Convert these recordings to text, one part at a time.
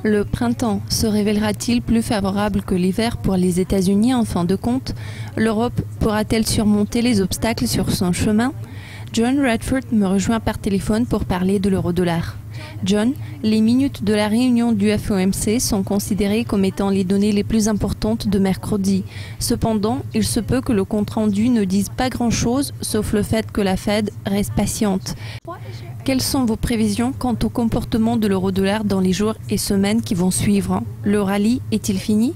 Le printemps se révélera-t-il plus favorable que l'hiver pour les États-Unis en fin de compte? L'Europe pourra-t-elle surmonter les obstacles sur son chemin? John Redford me rejoint par téléphone pour parler de l'euro-dollar. John, les minutes de la réunion du FOMC sont considérées comme étant les données les plus importantes de mercredi. Cependant, il se peut que le compte-rendu ne dise pas grand-chose, sauf le fait que la Fed reste patiente. Quelles sont vos prévisions quant au comportement de l'euro-dollar dans les jours et semaines qui vont suivre? Le rallye est-il fini?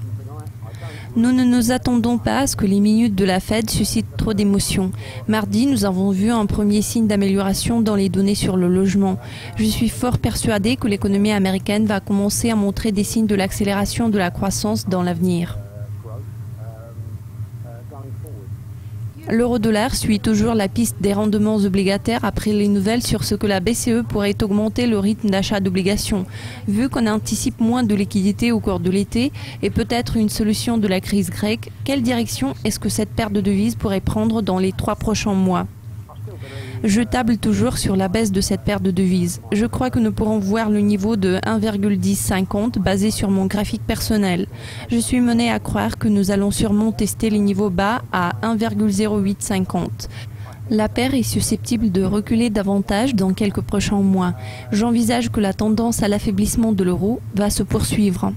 Nous ne nous attendons pas à ce que les minutes de la Fed suscitent trop d'émotions. Mardi, nous avons vu un premier signe d'amélioration dans les données sur le logement. Je suis fort persuadé que l'économie américaine va commencer à montrer des signes de l'accélération de la croissance dans l'avenir. L'euro-dollar suit toujours la piste des rendements obligataires après les nouvelles sur ce que la BCE pourrait augmenter le rythme d'achat d'obligations. Vu qu'on anticipe moins de liquidités au cours de l'été et peut-être une solution de la crise grecque, quelle direction est-ce que cette paire de devises pourrait prendre dans les 3 prochains mois? Je table toujours sur la baisse de cette paire de devises. Je crois que nous pourrons voir le niveau de 1,1050 basé sur mon graphique personnel. Je suis mené à croire que nous allons sûrement tester les niveaux bas à 1,0850. La paire est susceptible de reculer davantage dans quelques prochains mois. J'envisage que la tendance à l'affaiblissement de l'euro va se poursuivre.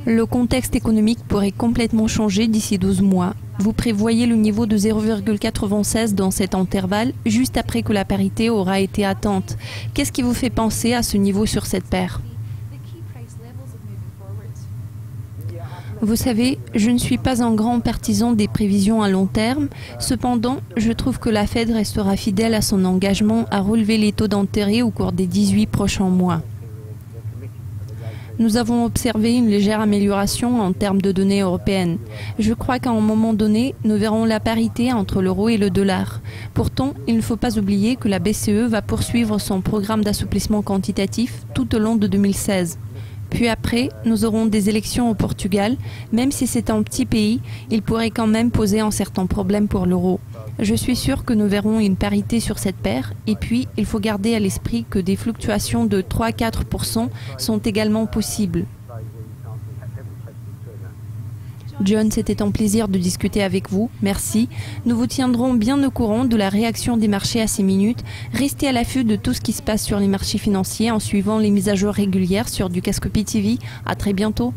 Le contexte économique pourrait complètement changer d'ici 12 mois. Vous prévoyez le niveau de 0,96 dans cet intervalle, juste après que la parité aura été atteinte. Qu'est-ce qui vous fait penser à ce niveau sur cette paire? Vous savez, je ne suis pas un grand partisan des prévisions à long terme. Cependant, je trouve que la Fed restera fidèle à son engagement à relever les taux d'intérêt au cours des 18 prochains mois. Nous avons observé une légère amélioration en termes de données européennes. Je crois qu'à un moment donné, nous verrons la parité entre l'euro et le dollar. Pourtant, il ne faut pas oublier que la BCE va poursuivre son programme d'assouplissement quantitatif tout au long de 2016. Puis après, nous aurons des élections au Portugal. Même si c'est un petit pays, il pourrait quand même poser un certain problème pour l'euro. Je suis sûr que nous verrons une parité sur cette paire. Et puis, il faut garder à l'esprit que des fluctuations de 3 à 4% sont également possibles. John, c'était un plaisir de discuter avec vous. Merci. Nous vous tiendrons bien au courant de la réaction des marchés à ces minutes. Restez à l'affût de tout ce qui se passe sur les marchés financiers en suivant les mises à jour régulières sur Dukascopy TV. À très bientôt.